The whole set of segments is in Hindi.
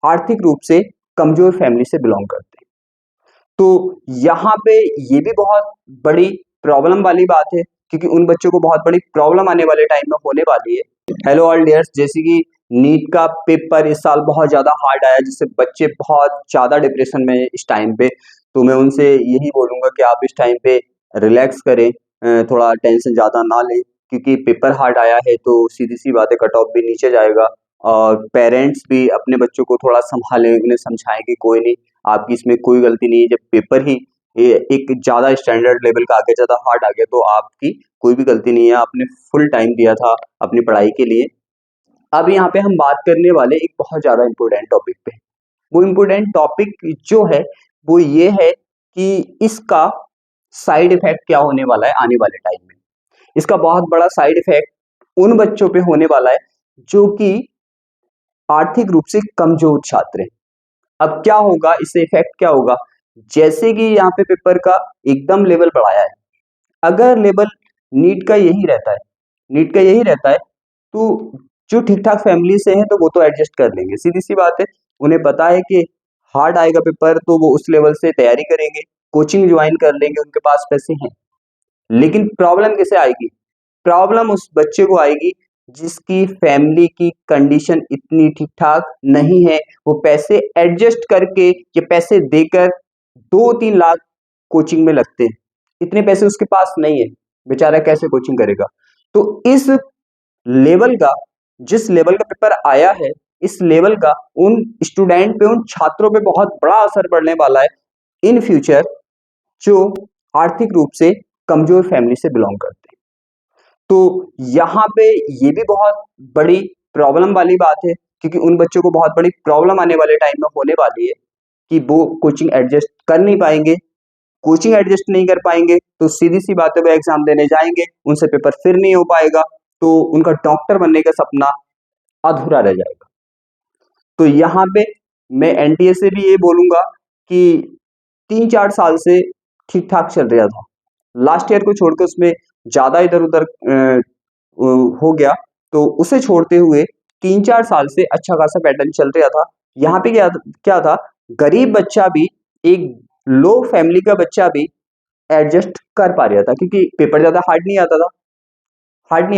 आर्थिक रूप से कमजोर फैमिली से बिलोंग करते हैं। तो यहाँ पे ये भी बहुत बड़ी प्रॉब्लम वाली बात है, क्योंकि उन बच्चों को बहुत बड़ी प्रॉब्लम आने वाले टाइम में होने वाली है। हेलो ऑल डियर्स, जैसे कि नीट का पेपर इस साल बहुत ज्यादा हार्ड आया, जिससे बच्चे बहुत ज्यादा डिप्रेशन में है इस टाइम पे। तो मैं उनसे यही बोलूंगा कि आप इस टाइम पे रिलैक्स करें, थोड़ा टेंशन ज्यादा ना लें, क्योंकि पेपर हार्ड आया है तो सीधी सी बात है, कट ऑफ भी नीचे जाएगा। और पेरेंट्स भी अपने बच्चों को थोड़ा संभालें, उन्हें समझाएं कि कोई नहीं, आपकी इसमें कोई गलती नहीं है। जब पेपर ही एक ज्यादा स्टैंडर्ड लेवल का आ गया, ज्यादा हार्ड आ गया, तो आपकी कोई भी गलती नहीं है, आपने फुल टाइम दिया था अपनी पढ़ाई के लिए। अब यहाँ पे हम बात करने वाले एक बहुत ज्यादा इंपॉर्टेंट टॉपिक पे। वो इम्पोर्टेंट टॉपिक जो है वो ये है कि इसका साइड इफेक्ट क्या होने वाला है आने वाले टाइम में। इसका बहुत बड़ा साइड इफेक्ट उन बच्चों पे होने वाला है जो कि आर्थिक रूप से कमजोर छात्र हैं। अब क्या होगा, इससे इफेक्ट क्या होगा, जैसे कि यहाँ पे पेपर का एकदम लेवल बढ़ाया है। अगर लेवल नीट का यही रहता है, नीट का यही रहता है, तो जो ठीक ठाक फैमिली से हैं तो वो तो एडजस्ट कर लेंगे, सीधी सी बात है। उन्हें पता है कि हार्ड आएगा पेपर तो वो उस लेवल से तैयारी करेंगे, कोचिंग ज्वाइन कर लेंगे, उनके पास पैसे हैं। लेकिन प्रॉब्लम किसे आएगी, प्रॉब्लम उस बच्चे को आएगी जिसकी फैमिली की कंडीशन इतनी ठीक ठाक नहीं है, वो पैसे एडजस्ट करके ये पैसे देकर 2-3 लाख कोचिंग में लगते हैं, इतने पैसे उसके पास नहीं है, बेचारा कैसे कोचिंग करेगा। तो इस लेवल का, जिस लेवल का पेपर आया है, इस लेवल का उन स्टूडेंट पे, उन छात्रों पे बहुत बड़ा असर पड़ने वाला है इन फ्यूचर, जो आर्थिक रूप से कमजोर फैमिली से बिलोंग करते हैं। तो यहाँ पे ये भी बहुत बड़ी प्रॉब्लम वाली बात है, क्योंकि उन बच्चों को बहुत बड़ी प्रॉब्लम आने वाले टाइम में होने वाली है कि वो कोचिंग एडजस्ट कर नहीं पाएंगे। कोचिंग एडजस्ट नहीं कर पाएंगे तो सीधी सी बात है, वो एग्जाम देने जाएंगे, उनसे पेपर फिर नहीं हो पाएगा, तो उनका डॉक्टर बनने का सपना अधूरा रह जाएगा। तो यहाँ पे मैं एनटीए से भी ये बोलूंगा कि 3-4 साल से ठीक ठाक चल रहा था, लास्ट ईयर को छोड़कर उसमें ज्यादा इधर उधर हो गया, तो उसे छोड़ते हुए 3-4 साल से अच्छा खासा पैटर्न चल रहा था। यहाँ पे क्या क्या था, गरीब बच्चा भी, एक लो फैमिली का बच्चा भी एडजस्ट कर पा रहा था, क्योंकि पेपर ज्यादा हार्ड नहीं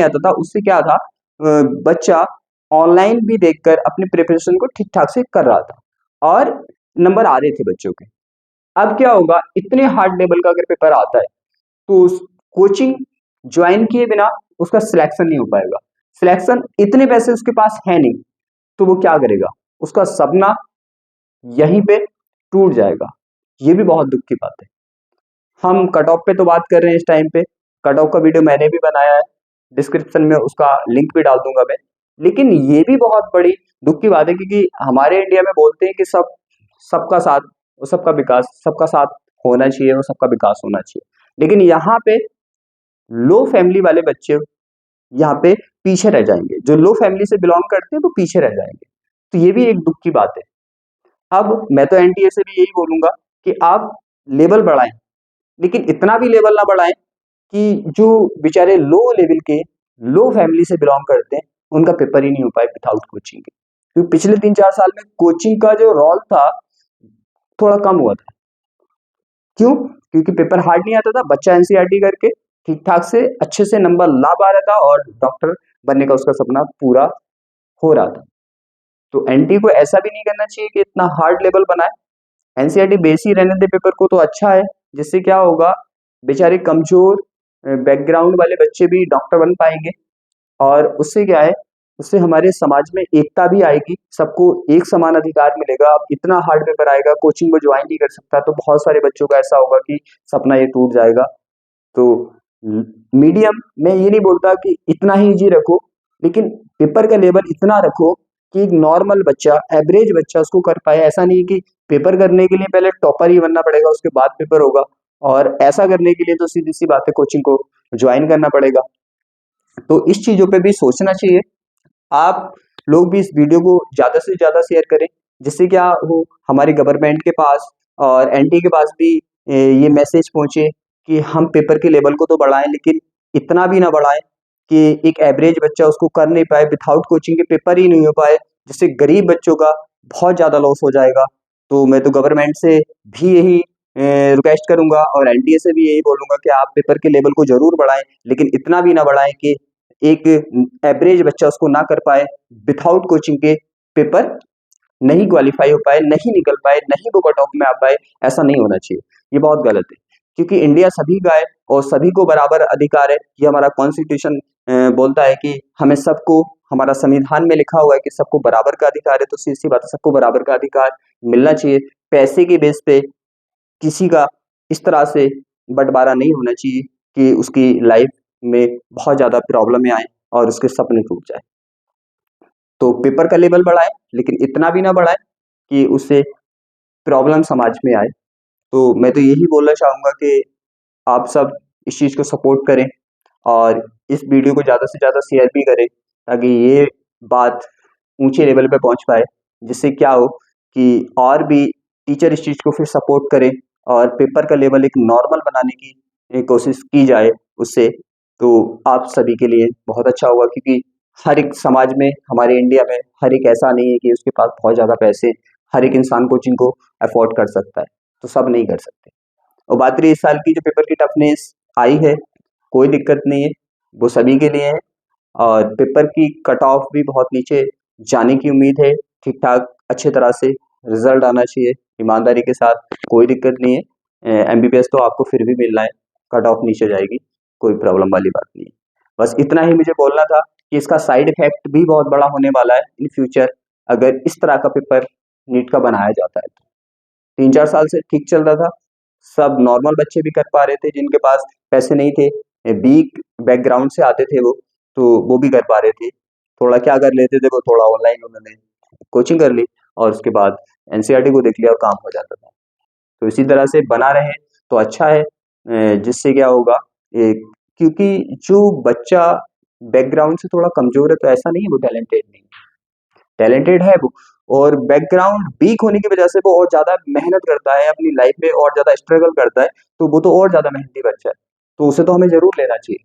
आता था। उससे क्या था, बच्चा ऑनलाइन भी देखकर अपने प्रिपरेशन को ठीक ठाक से कर रहा था और नंबर आ रहे थे बच्चों के। अब क्या होगा, इतने हार्ड लेवल का अगर पेपर आता है तो कोचिंग ज्वाइन किए बिना उसका सिलेक्शन नहीं हो पाएगा। सिलेक्शन, इतने पैसे उसके पास है नहीं, तो वो क्या करेगा, उसका सपना यहीं पे टूट जाएगा। ये भी बहुत दुख की बात है। हम कट ऑफ पे तो बात कर रहे हैं इस टाइम पे, कट ऑफ का वीडियो मैंने भी बनाया है, डिस्क्रिप्शन में उसका लिंक भी डाल दूंगा मैं। लेकिन ये भी बहुत बड़ी दुख की बात है, क्योंकि हमारे इंडिया में बोलते हैं कि सबका साथ और सबका विकास, सबका साथ होना चाहिए और सबका विकास होना चाहिए। लेकिन यहाँ पे लो फैमिली वाले बच्चे यहाँ पे पीछे रह जाएंगे, जो लो फैमिली से बिलोंग करते हैं वो पीछे रह जाएंगे। तो ये भी एक दुख की बात है। अब मैं तो एनटीए से भी यही बोलूंगा कि आप लेवल बढ़ाएं, लेकिन इतना भी लेवल ना बढ़ाएं कि जो बेचारे लो लेवल के, लो फैमिली से बिलोंग करते हैं, उनका पेपर ही नहीं हो पाए विदाउट कोचिंग के। क्योंकि पिछले 3-4 साल में कोचिंग का जो रोल था थोड़ा कम हुआ था। क्यों? क्योंकि पेपर हार्ड नहीं आता था, बच्चा एनसीईआरटी करके ठीक ठाक से अच्छे से नंबर ला पा रहा था और डॉक्टर बनने का उसका सपना पूरा हो रहा था। तो एनटी को ऐसा भी नहीं करना चाहिए कि इतना हार्ड लेवल बनाए, एनसीईआरटी बेस ही रहने दे पेपर को, तो अच्छा है। जिससे क्या होगा, बेचारे कमजोर बैकग्राउंड वाले बच्चे भी डॉक्टर बन पाएंगे, और उससे क्या है, उससे हमारे समाज में एकता भी आएगी, सबको एक समान अधिकार मिलेगा। अब इतना हार्ड पेपर आएगा, कोचिंग को ज्वाइन नहीं कर सकता, तो बहुत सारे बच्चों का ऐसा होगा कि सपना ये टूट जाएगा। तो मीडियम, मैं ये नहीं बोलता कि इतना ही इजी रखो, लेकिन पेपर का लेवल इतना रखो कि एक नॉर्मल बच्चा, एवरेज बच्चा उसको कर पाए। ऐसा नहीं कि पेपर करने के लिए पहले टॉपर ही बनना पड़ेगा, उसके बाद पेपर होगा, और ऐसा करने के लिए तो सीधी सी बात है, कोचिंग को ज्वाइन करना पड़ेगा। तो इस चीजों पे भी सोचना चाहिए। आप लोग भी इस वीडियो को ज्यादा से ज्यादा शेयर करें, जिससे क्या हो, हमारी गवर्नमेंट के पास और एनटी के पास भी ये मैसेज पहुंचे कि हम पेपर के लेवल को तो बढ़ाएं, लेकिन इतना भी ना बढ़ाएं कि एक एवरेज बच्चा उसको कर नहीं पाए, विदाउट कोचिंग के पेपर ही नहीं हो पाए, जिससे गरीब बच्चों का बहुत ज़्यादा लॉस हो जाएगा। तो मैं तो गवर्नमेंट से भी यही रिक्वेस्ट करूँगा और एनटीए से भी यही बोलूँगा कि आप पेपर के लेवल को ज़रूर बढ़ाएँ, लेकिन इतना भी ना बढ़ाएँ कि एक एवरेज बच्चा उसको ना कर पाए, विथआउट कोचिंग के पेपर नहीं क्वालीफाई हो पाए, नहीं निकल पाए, नहीं वो कट ऑफ में आ पाए, ऐसा नहीं होना चाहिए। ये बहुत गलत है, क्योंकि इंडिया सभी का है और सभी को बराबर अधिकार है। ये हमारा कॉन्स्टिट्यूशन बोलता है कि हमें सबको, हमारा संविधान में लिखा हुआ है कि सबको बराबर का अधिकार है, तो सीधी-सी बात है, सबको बराबर का अधिकार मिलना चाहिए। पैसे के बेस पे किसी का इस तरह से बँटवारा नहीं होना चाहिए कि उसकी लाइफ में बहुत ज़्यादा प्रॉब्लमें आएँ और उसके सपने टूट जाएँ। तो पेपर का लेवल बढ़ाएँ, लेकिन इतना भी ना बढ़ाएँ कि उससे प्रॉब्लम समाज में आए। तो मैं तो यही बोलना चाहूँगा कि आप सब इस चीज़ को सपोर्ट करें और इस वीडियो को ज़्यादा से ज़्यादा शेयर भी करें, ताकि ये बात ऊँचे लेवल पे पहुँच पाए, जिससे क्या हो कि और भी टीचर इस चीज़ को फिर सपोर्ट करें और पेपर का लेवल एक नॉर्मल बनाने की कोशिश की जाए उससे, तो आप सभी के लिए बहुत अच्छा होगा, क्योंकि हर एक समाज में, हमारे इंडिया में हर एक ऐसा नहीं है कि उसके पास बहुत ज़्यादा पैसे, हर एक इंसान कोचिंग को अफ़ोर्ड कर सकता है, तो सब नहीं कर सकते। और बात रही इस साल की जो पेपर की टफनेस आई है, कोई दिक्कत नहीं है, वो सभी के लिए है और पेपर की कट ऑफ भी बहुत नीचे जाने की उम्मीद है। ठीक-ठाक अच्छे तरह से रिज़ल्ट आना चाहिए, ईमानदारी के साथ, कोई दिक्कत नहीं है। एमबीबीएस तो आपको फिर भी मिलना है, कट ऑफ नीचे जाएगी, कोई प्रॉब्लम वाली बात नहीं है। बस इतना ही मुझे बोलना था कि इसका साइड इफ़ेक्ट भी बहुत बड़ा होने वाला है इन फ्यूचर, अगर इस तरह का पेपर नीट का बनाया जाता है तो। 3-4 साल से ठीक चल रहा था, सब नॉर्मल बच्चे भी कर पा रहे थे जिनके पास पैसे नहीं थे, वीक बैकग्राउंड से आते थे वो, तो वो भी कर पा रहे थे। थोड़ा क्या कर लेते थे वो, थोड़ा ऑनलाइन उन्होंने कोचिंग कर ली और उसके बाद एनसीईआरटी को देख लिया और काम हो जाता था। तो इसी तरह से बना रहे तो अच्छा है, जिससे क्या होगा, क्योंकि जो बच्चा बैकग्राउंड से थोड़ा कमज़ोर है तो ऐसा नहीं है वो टैलेंटेड नहीं है। टैलेंटेड है वो, और बैकग्राउंड वीक होने की वजह से वो और ज़्यादा मेहनत करता है अपनी लाइफ में, और ज़्यादा स्ट्रगल करता है, तो वो तो और ज़्यादा मेहनती बच्चा है, तो उसे तो हमें ज़रूर लेना चाहिए।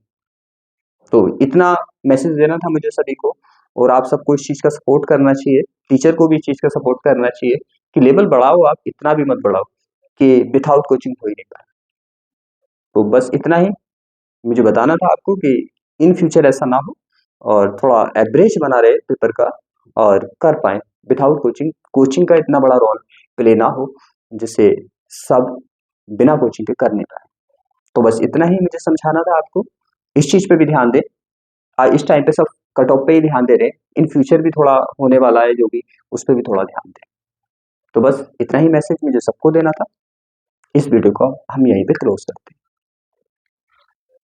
तो इतना मैसेज देना था मुझे सभी को, और आप सबको इस चीज़ का सपोर्ट करना चाहिए, टीचर को भी इस चीज़ का सपोर्ट करना चाहिए कि लेवल बढ़ाओ, आप इतना भी मत बढ़ाओ कि विथआउट कोचिंग हो ही नहीं पाए। तो बस इतना ही मुझे बताना था आपको कि इन फ्यूचर ऐसा ना हो और थोड़ा एवरेज बना रहे पेपर का और कर पाएँ विथआउट कोचिंग, कोचिंग का इतना बड़ा रोल प्ले ना हो, जिससे सब बिना कोचिंग के कर नहीं पाएँ। तो बस इतना ही मुझे समझाना था आपको, इस चीज़ पे भी ध्यान दें। इस टाइम पे सब कट ऑफ पे ही ध्यान दे रहे हैं, इन फ्यूचर भी थोड़ा होने वाला है जो भी, उस पे भी थोड़ा ध्यान दें। तो बस इतना ही मैसेज मुझे सबको देना था। इस वीडियो को हम यहीं पे क्लोज़ करते हैं।